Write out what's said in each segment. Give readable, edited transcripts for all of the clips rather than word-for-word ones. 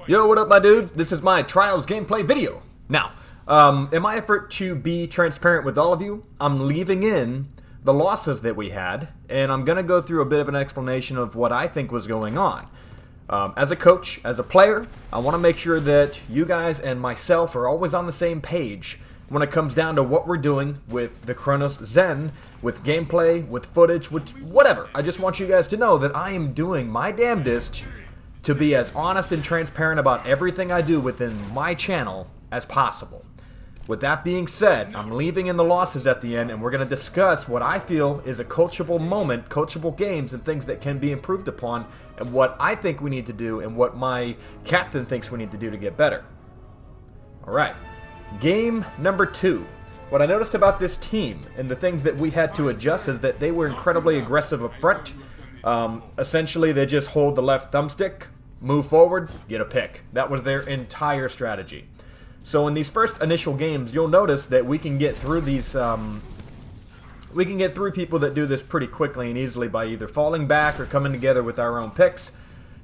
Yo, what up, my dudes? This is my Trials gameplay video. Now, in my effort to be transparent with all of you, I'm leaving in the losses that we had, and I'm going to go through a bit of an explanation of what I think was going on. As a coach, as a player, I want to make sure that you guys and myself are always on the same page when it comes down to what we're doing with the Cronus Zen, with gameplay, with footage, with whatever. I just want you guys to know that I am doing my damnedest to be as honest and transparent about everything I do within my channel as possible. With that being said, I'm leaving in the losses at the end, and we're going to discuss what I feel is a coachable moment, coachable games, and things that can be improved upon, and what I think we need to do, and what my captain thinks we need to do to get better. Alright, game number 2. What I noticed about this team, and the things that we had to adjust, is that they were incredibly aggressive up front. Essentially, they just hold the left thumbstick, move forward, get a pick. That was their entire strategy. So in these first initial games, you'll notice that we can get through these, we can get through people that do this pretty quickly and easily by either falling back or coming together with our own picks.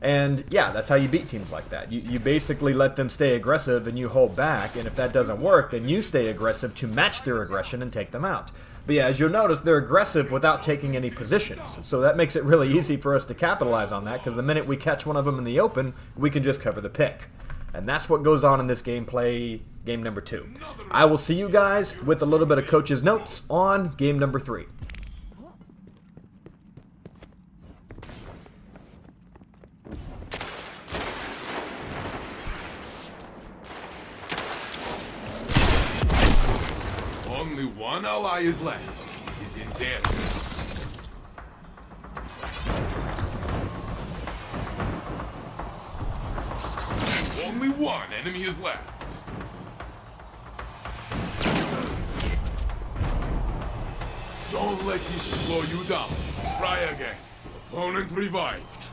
And yeah, that's how you beat teams like that. You basically let them stay aggressive and you hold back, and if that doesn't work, then you stay aggressive to match their aggression and take them out. But yeah, as you'll notice, they're aggressive without taking any positions. So that makes it really easy for us to capitalize on that, because the minute we catch one of them in the open, we can just cover the pick. And that's what goes on in this gameplay, game number 2. I will see you guys with a little bit of coach's notes on game number 3. Only one ally is left. He's in there. Only one enemy is left. Don't let this slow you down. Try again. Opponent revived.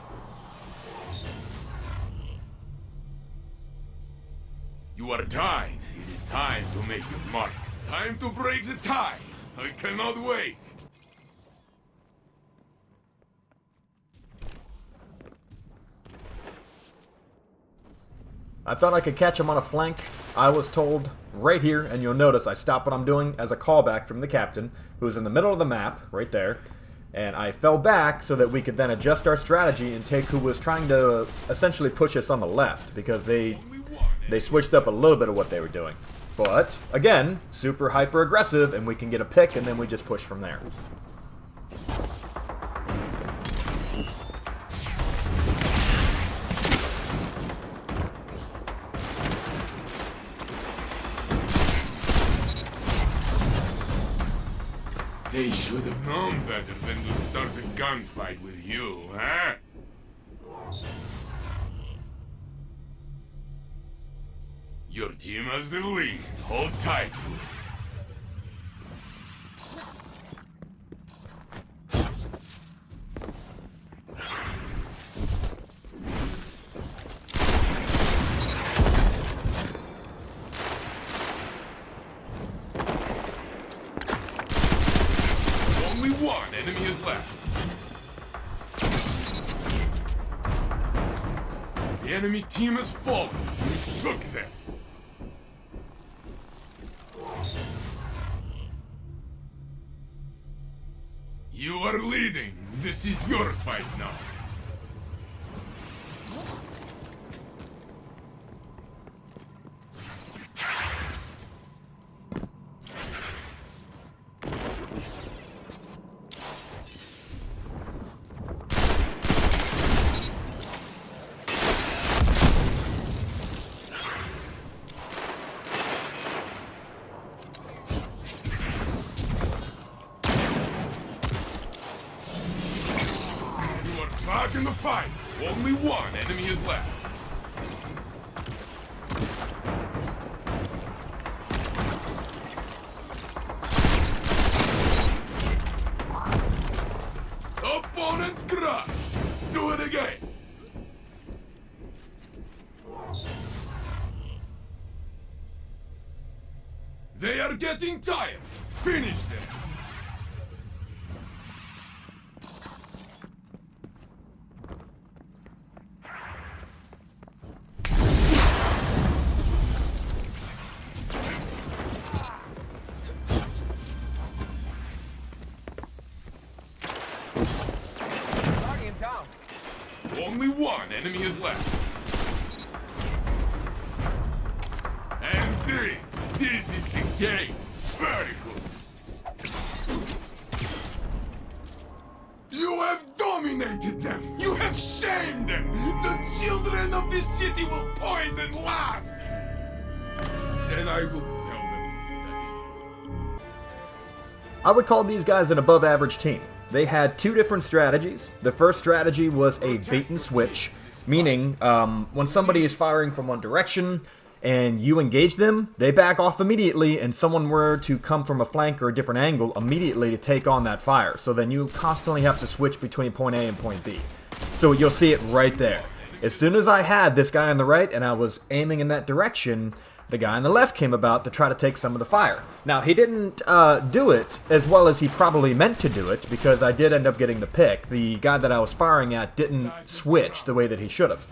You are tied. It is time to make your mark. Time to break the tie! I cannot wait! I thought I could catch him on a flank. I was told right here, and you'll notice I stop what I'm doing as a callback from the captain, who was in the middle of the map, right there, and I fell back so that we could then adjust our strategy and take who was trying to essentially push us on the left, because they switched up a little bit of what they were doing. But, again, super hyper aggressive, and we can get a pick, and then we just push from there. They should have known better than to start a gunfight with you, huh? Your team has the lead. Hold tight to it. Only one enemy is left. The enemy team has fallen. You shook them. You are leading. This is your fight now. Back in the fight! Only one enemy is left. Opponent's crushed! Do it again! They are getting tired! Finish them! enemy is left. And this is the game. Very good. You have dominated them. You have shamed them. The children of this city will point and laugh. And I will tell them that I would call these guys an above average team. They had two different strategies. The first strategy was a bait and switch, meaning when somebody is firing from one direction and you engage them, they back off immediately, and someone were to come from a flank or a different angle immediately to take on that fire. So then you constantly have to switch between point A and point B. So you'll see it right there. As soon as I had this guy on the right and I was aiming in that direction, the guy on the left came about to try to take some of the fire. Now, he didn't do it as well as he probably meant to do it, because I did end up getting the pick. The guy that I was firing at didn't switch the way that he should have.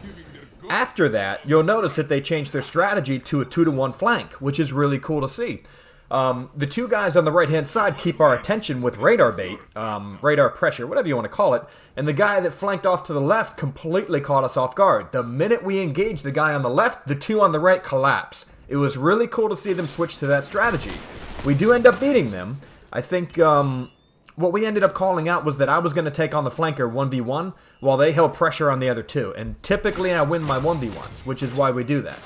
After that, you'll notice that they changed their strategy to a 2-to-1 flank, which is really cool to see. The two guys on the right-hand side keep our attention with radar bait, radar pressure, whatever you want to call it, and the guy that flanked off to the left completely caught us off guard. The minute we engaged the guy on the left, the two on the right collapse. It was really cool to see them switch to that strategy. We do end up beating them. I think what we ended up calling out was that I was going to take on the flanker 1v1 while they held pressure on the other two. And typically I win my 1v1s, which is why we do that.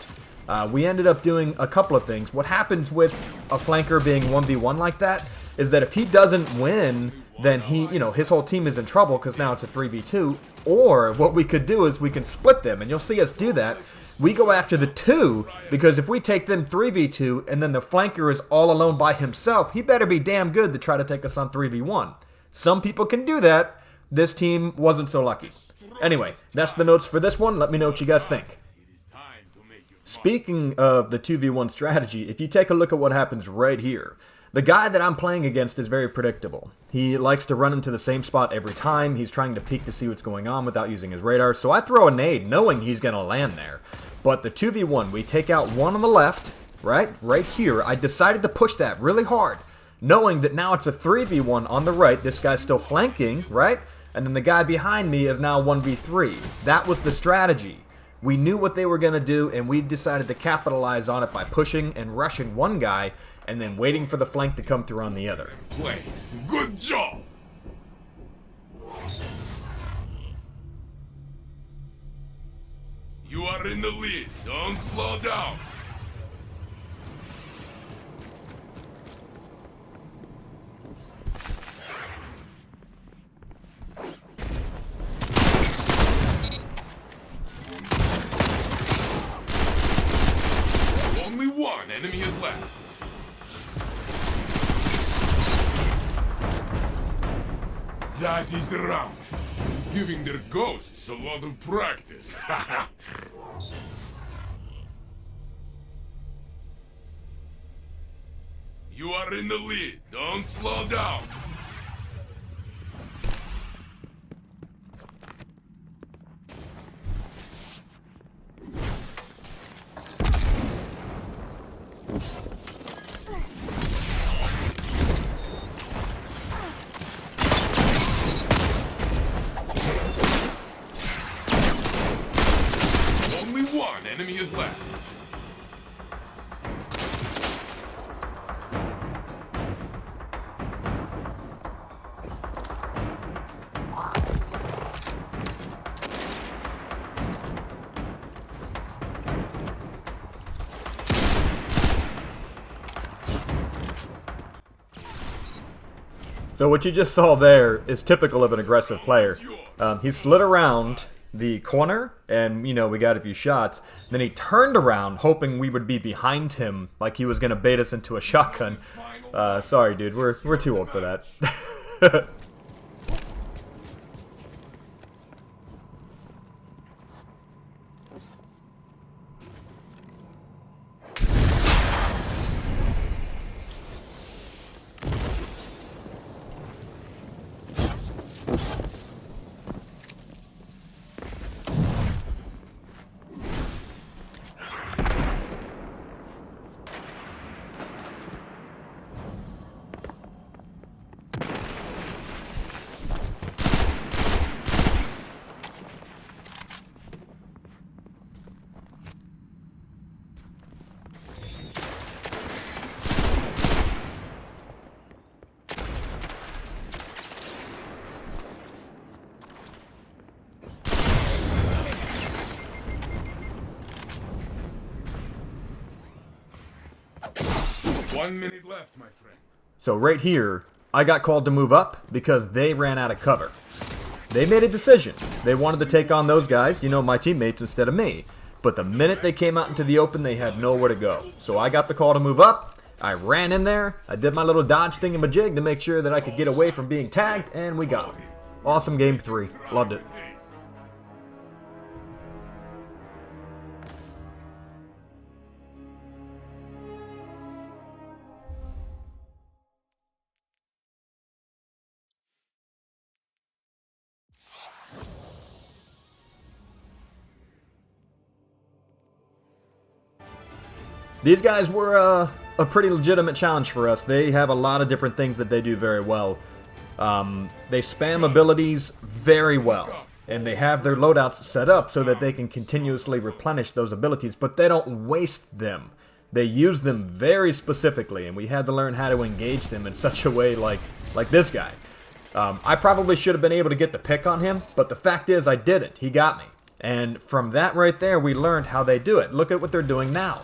We ended up doing a couple of things. What happens with a flanker being 1v1 like that is that if he doesn't win, then his whole team is in trouble, because now it's a 3v2. Or what we could do is we can split them, and you'll see us do that. We go after the two, because if we take them 3v2 and then the flanker is all alone by himself, he better be damn good to try to take us on 3v1. Some people can do that. This team wasn't so lucky. Anyway, that's the notes for this one. Let me know what you guys think. Speaking of the 2v1 strategy, if you take a look at what happens right here, the guy that I'm playing against is very predictable. He likes to run into the same spot every time. He's trying to peek to see what's going on without using his radar, so I throw a nade knowing he's going to land there. But the 2v1, we take out one on the left, right here. I decided to push that really hard, knowing that now it's a 3v1 on the right. This guy's still flanking, right? And then the guy behind me is now 1v3. That was the strategy. We knew what they were going to do, and we decided to capitalize on it by pushing and rushing one guy and then waiting for the flank to come through on the other. plays. Good job! You are in the lead. Don't slow down. Only one enemy is left. That is the round. Giving their ghosts a lot of practice. You are in the lead. Don't slow down. Only one enemy is left. So what you just saw there is typical of an aggressive player. He slid around the corner, and we got a few shots. Then he turned around, hoping we would be behind him, like he was gonna bait us into a shotgun. Sorry, dude, we're too old for that. 1 minute left, my friend. So right here, I got called to move up because they ran out of cover. They made a decision. They wanted to take on those guys, my teammates, instead of me. But the minute they came out into the open, they had nowhere to go. So I got the call to move up. I ran in there. I did my little dodge thingamajig to make sure that I could get away from being tagged, and we got him. Awesome game 3. Loved it. These guys were a pretty legitimate challenge for us. They have a lot of different things that they do very well. They spam abilities very well, and they have their loadouts set up so that they can continuously replenish those abilities, but they don't waste them. They use them very specifically, and we had to learn how to engage them in such a way like this guy. I probably should have been able to get the pick on him, but the fact is I didn't. He got me. And from that right there, we learned how they do it. Look at what they're doing now.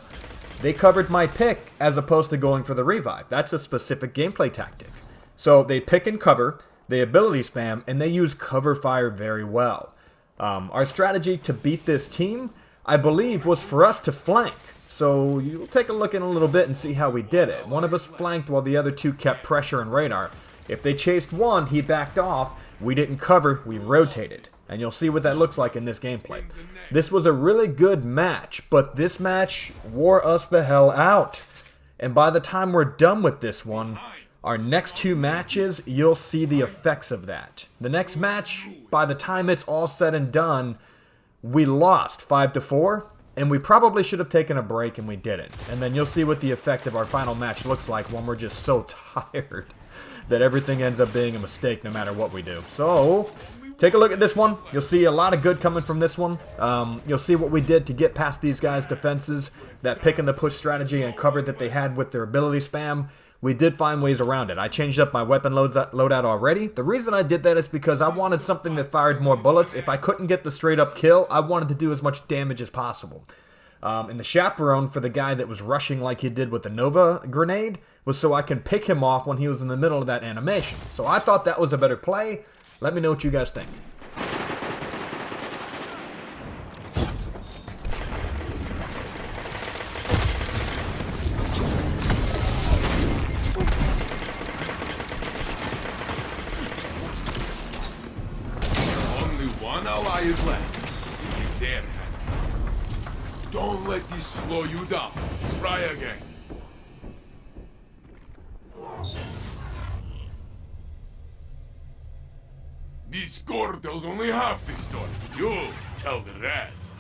They covered my pick as opposed to going for the revive. That's a specific gameplay tactic. So they pick and cover, they ability spam, and they use cover fire very well. Our strategy to beat this team, I believe, was for us to flank. So you'll take a look in a little bit and see how we did it. One of us flanked while the other two kept pressure and radar. If they chased one, he backed off. We didn't cover, we rotated. And you'll see what that looks like in this gameplay. This was a really good match, but this match wore us the hell out. And by the time we're done with this one, our next 2 matches, you'll see the effects of that. The next match, by the time it's all said and done, we lost 5-4, and we probably should have taken a break and we didn't. And then you'll see what the effect of our final match looks like when we're just so tired that everything ends up being a mistake no matter what we do. So take a look at this one. You'll see a lot of good coming from this one. You'll see what we did to get past these guys' defenses, that pick and the push strategy and cover that they had with their ability spam. We did find ways around it. I changed up my weapon loadout already. The reason I did that is because I wanted something that fired more bullets. If I couldn't get the straight up kill, I wanted to do as much damage as possible. And the chaperone for the guy that was rushing like he did with the Nova grenade was so I can pick him off when he was in the middle of that animation. So I thought that was a better play. Let me know what you guys think. Only one ally is left. It's their hand. Don't let this slow you down. Try again. This score tells only half the story. You tell the rest.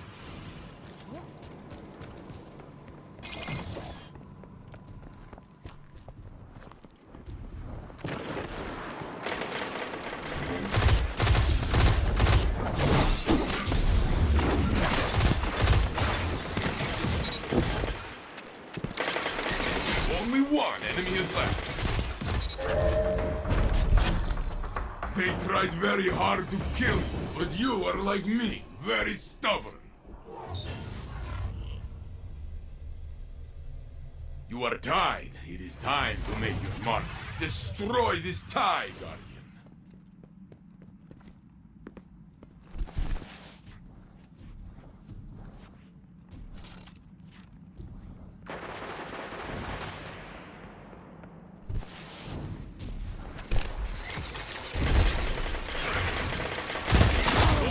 Only one enemy is left. They tried very hard to kill you, but you are like me, very stubborn. You are tied. It is time to make your mark. Destroy this tie, Guardian.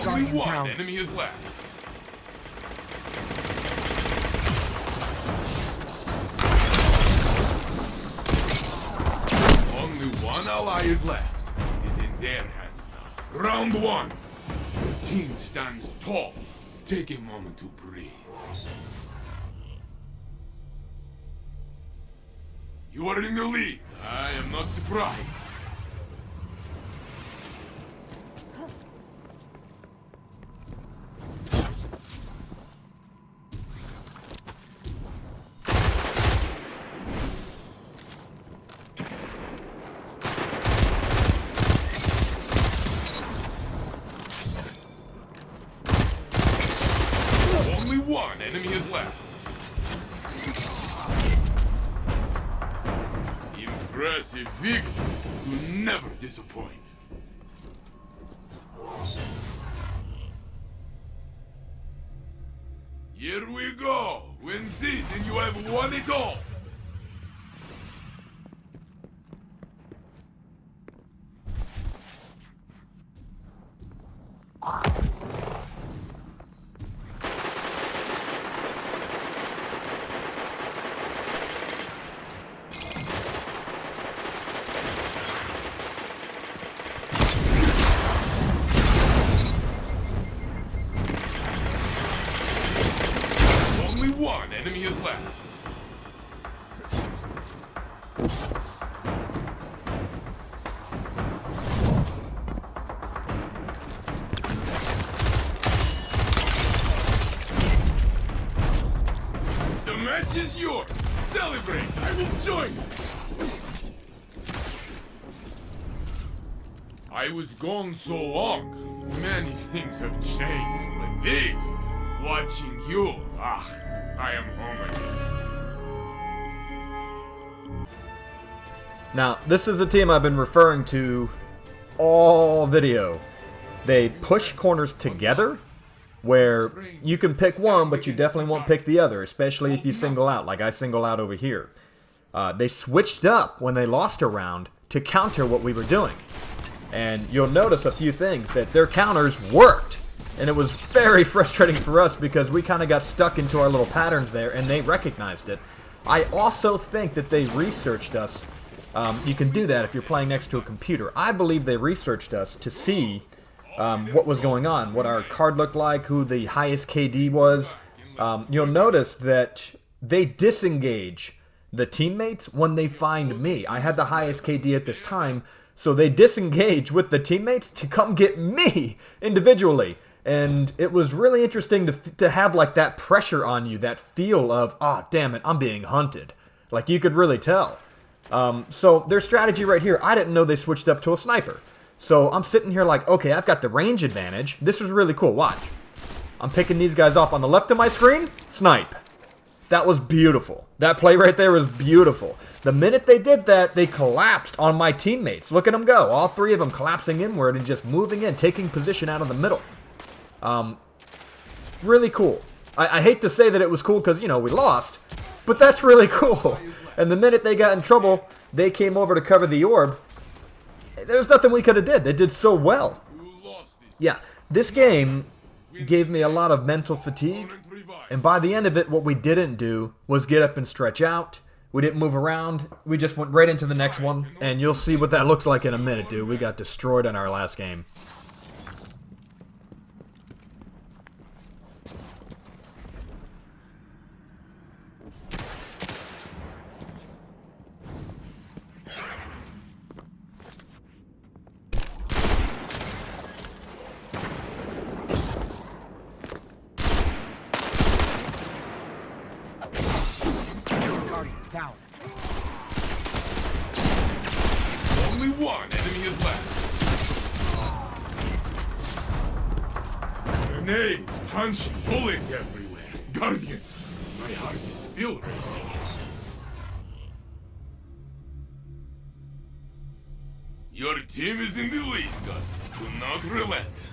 Only one enemy is left. Only one ally is left. It is in their hands now. Round 1. Your team stands tall. Take a moment to breathe. You are in the lead. I am not surprised. Only one enemy is left. impressive victory will never disappoint. Here we go! Win this and you have won it all! Only one enemy is left. The match is yours. Celebrate. I will join you. I was gone so long. Many things have changed, but this, watching you, I am home again. Now, this is the team I've been referring to all video. They push corners together, where you can pick one, but you definitely won't pick the other, especially if you single out, like I single out over here. They switched up when they lost a round to counter what we were doing. And you'll notice a few things, that their counters worked. And it was very frustrating for us because we kind of got stuck into our little patterns there, and they recognized it. I also think that they researched us. You can do that if you're playing next to a computer. I believe they researched us to see what was going on, what our card looked like, who the highest KD was. You'll notice that they disengage the teammates when they find me. I had the highest KD at this time, so they disengage with the teammates to come get me individually. And it was really interesting to have like that pressure on you, that feel of, oh, damn it, I'm being hunted. Like you could really tell. So their strategy right here, I didn't know they switched up to a sniper. So I'm sitting here like, okay, I've got the range advantage. This was really cool. Watch. I'm picking these guys off on the left of my screen. Snipe. That was beautiful. That play right there was beautiful. The minute they did that, they collapsed on my teammates. Look at them go. All three of them collapsing inward and just moving in, taking position out of the middle. Really cool. I hate to say that it was cool because, you know, we lost, but that's really cool. And the minute they got in trouble, they came over to cover the orb. There was nothing we could have did. They did so well. Yeah, this game gave me a lot of mental fatigue, and by the end of it, what we didn't do was get up and stretch out. We didn't move around. We just went right into the next one, and you'll see what that looks like in a minute, dude. We got destroyed in our last game. Down. Only one enemy is left. Grenades, punch, bullets everywhere. Guardian, my heart is still racing. Your team is in the lead, Guardian. Do not relent.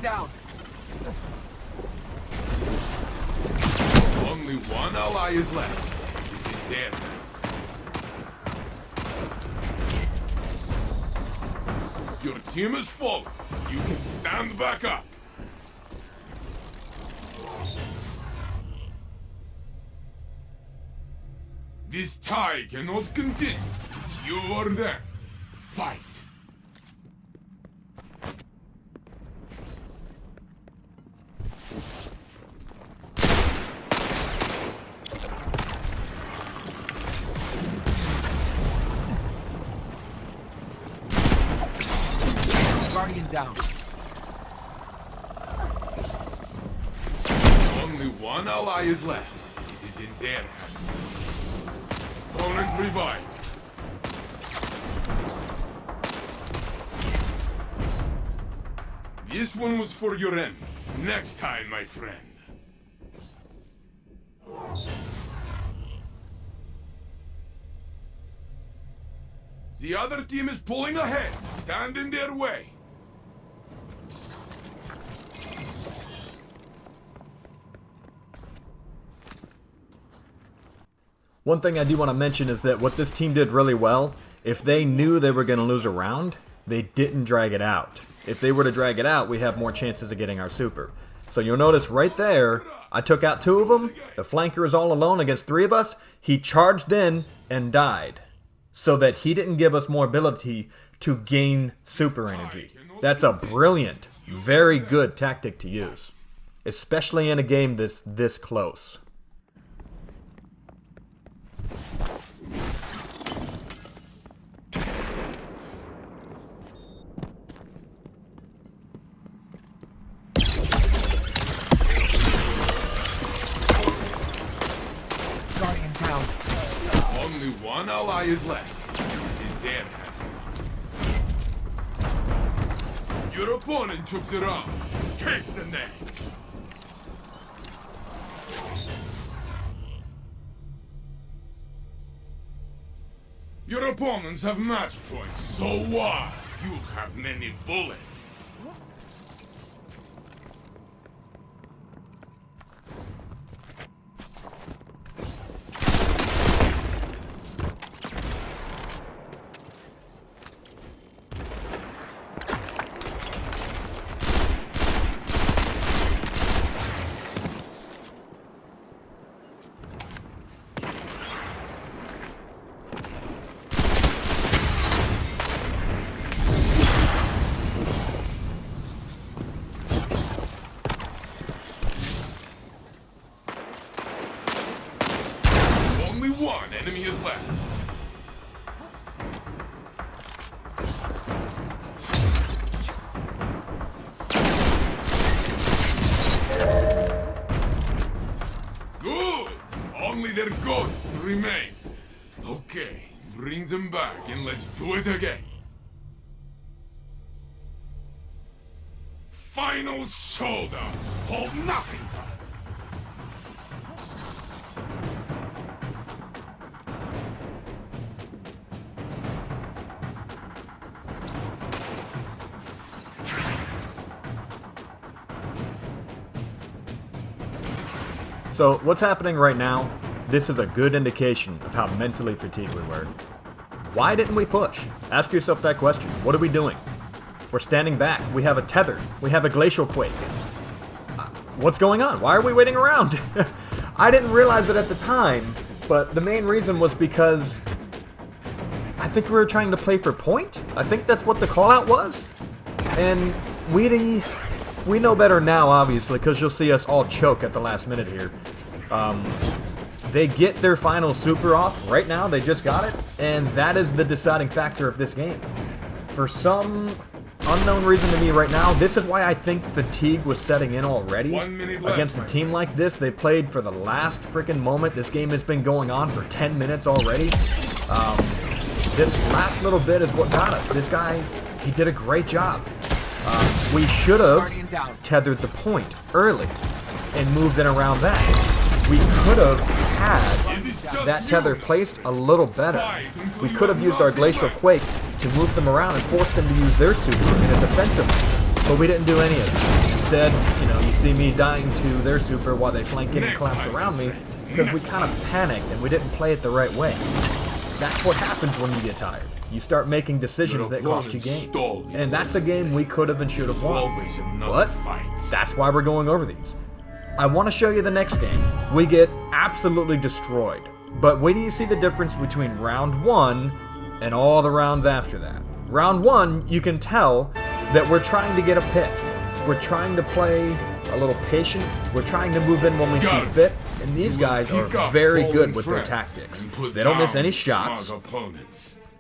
Down. Only one ally is left. He's in dead. Your team is fallen. You can stand back up. This tie cannot continue. It's you or them. Fight. Guardian down. one ally is left. It is in their hands. Opponent revived. This one was for your end. Next time, my friend. The other team is pulling ahead. Stand in their way. One thing I do want to mention is that what this team did really well, if they knew they were going to lose a round, they didn't drag it out. If they were to drag it out, we have more chances of getting our super. So you'll notice right there, I took out 2 of them. The flanker is all alone against 3 of us. He charged in and died, so that he didn't give us more ability to gain super energy. That's a brilliant, very good tactic to use, especially in a game that's this close. Guardian down. Only one ally is left. It is in their hands. Your opponent took the round. Takes the next. Your opponents have match points. So what? You have many bullets. One enemy is left. Good! Only their ghosts remain. Okay, bring them back and let's do it again. Final showdown. Hold nothing. So what's happening right now, this is a good indication of how mentally fatigued we were. Why didn't we push? Ask yourself that question. What are we doing? We're standing back. We have a tether. We have a glacial quake. What's going on? Why are we waiting around? I didn't realize it at the time, but the main reason was because I think we were trying to play for point. I think that's what the call out was. And we know better now, obviously, because you'll see us all choke at the last minute here. They get their final super off right now. They just got it, and that is the deciding factor of this game. For some unknown reason to me right now, this is why I think fatigue was setting in already. 1 minute left, Against a team like this, they played for the last freaking moment. This game has been going on for 10 minutes already. This last little bit is what got us. This guy, he did a great job. We should have tethered the point early and moved in around that. We could have had that tether placed a little better. We could have used our Glacial Quake to move them around and force them to use their super in a defensive way, but we didn't do any of it. Instead, you see me dying to their super while they flank in and collapse around me because we kind of panicked and we didn't play it the right way. That's what happens when you get tired. You start making decisions that cost you games. And that's a game we could have and should have won. But that's why we're going over these. I want to show you the next game. We get absolutely destroyed. But wait till you see the difference between round 1 and all the rounds after that. Round 1, you can tell that we're trying to get a pick. We're trying to play a little patient. We're trying to move in when we see fit. And these guys are very good with their tactics. They don't miss any shots.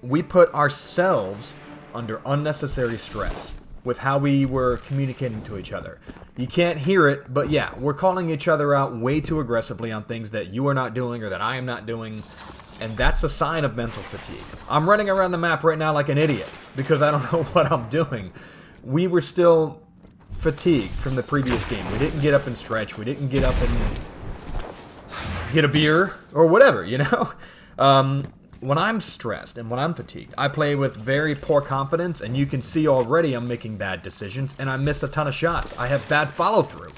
We put ourselves under unnecessary stress. with how we were communicating to each other. You can't hear it, but yeah, we're calling each other out way too aggressively on things that you are not doing or that I am not doing, and that's a sign of mental fatigue. I'm running around the map right now like an idiot because I don't know what I'm doing. We were still fatigued from the previous game. We didn't get up and stretch. We didn't get up and get a beer or whatever, you know? When I'm stressed and when I'm fatigued, I play with very poor confidence, and you can see already I'm making bad decisions, and I miss a ton of shots. I have bad follow-through.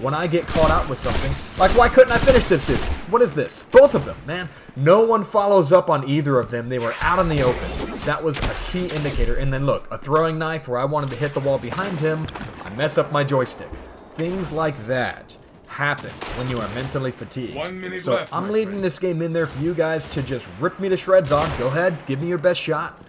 When I get caught out with something, like, why couldn't I finish this dude? What is this? Both of them, man. No one follows up on either of them. They were out in the open. That was a key indicator. And then look, a throwing knife where I wanted to hit the wall behind him, I mess up my joystick. Things like that happen when you are mentally fatigued. 1 minute So left, I'm my leaving friend. this game in there for you guys to just rip me to shreds on. Go ahead, give me your best shot.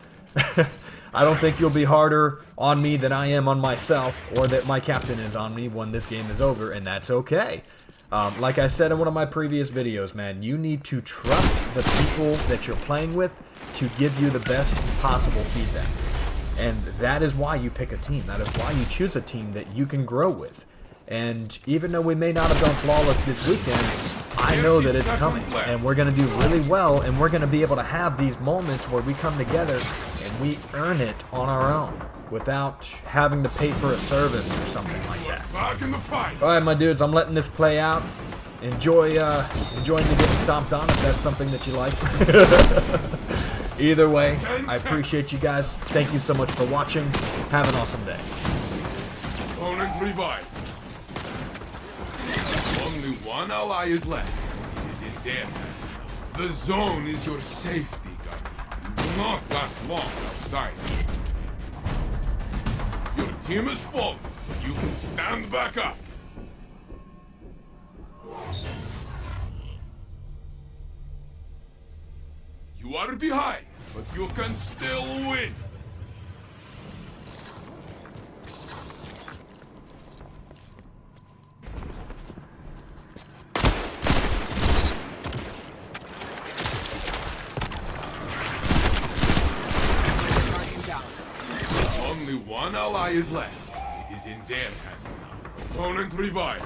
I don't think you'll be harder on me than I am on myself, or that my captain is on me when this game is over, and that's okay. Like I said in one of my previous videos, man, you need to trust the people that you're playing with to give you the best possible feedback. And that is why you pick a team. That is why you choose a team that you can grow with. And even though we may not have done flawless this weekend, I know that it's coming, and we're going to do really well, and we're going to be able to have these moments where we come together and we earn it on our own without having to pay for a service or something like that. Back in the fight. All right, my dudes, I'm letting this play out. Enjoying to get stomped on if that's something that you like. Either way, I appreciate you guys. Thank you so much for watching. Have an awesome day. Opponent revived. Only one ally is left. It is in there. The zone is your safety, guard. You will not last long outside. Your team is fallen, but you can stand back up. You are behind, but you can still win. Only one ally is left. It is in their hands now. Opponent revived.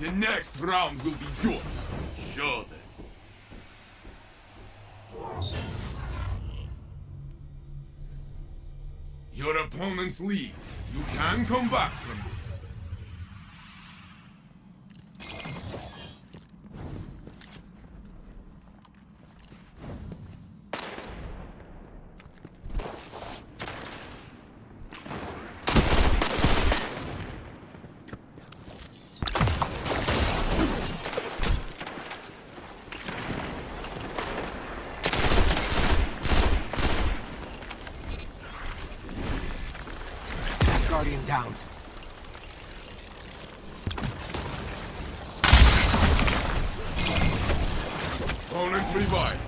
The next round will be yours. Show them. Your opponents leave. You can come back from this. Guardian down. Opponent revived.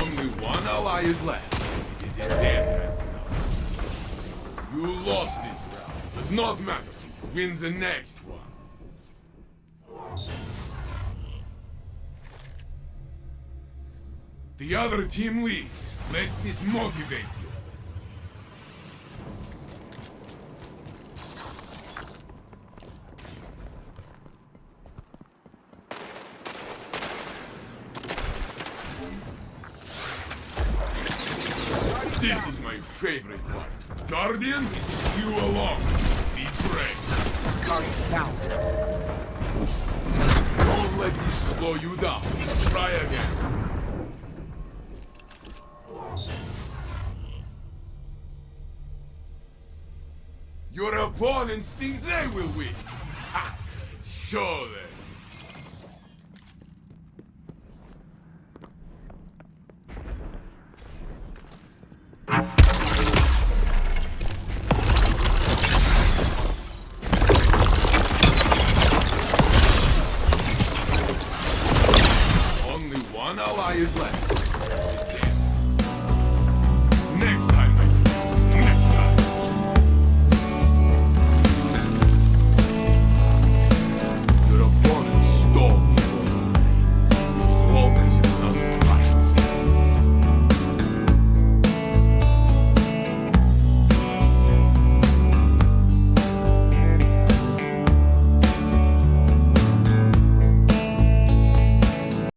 Only one ally is left. It is in their hands now. You lost this round. Does not matter. Wins the next one. The other team leads. Let this motivate you. This is my favorite part. Guardian, you alone. Be brave. Guardian down. Don't let this slow you down. Try again. Your opponents think they will win. Ha! Show them. Only one ally is left. Next time, my friend. Next stone.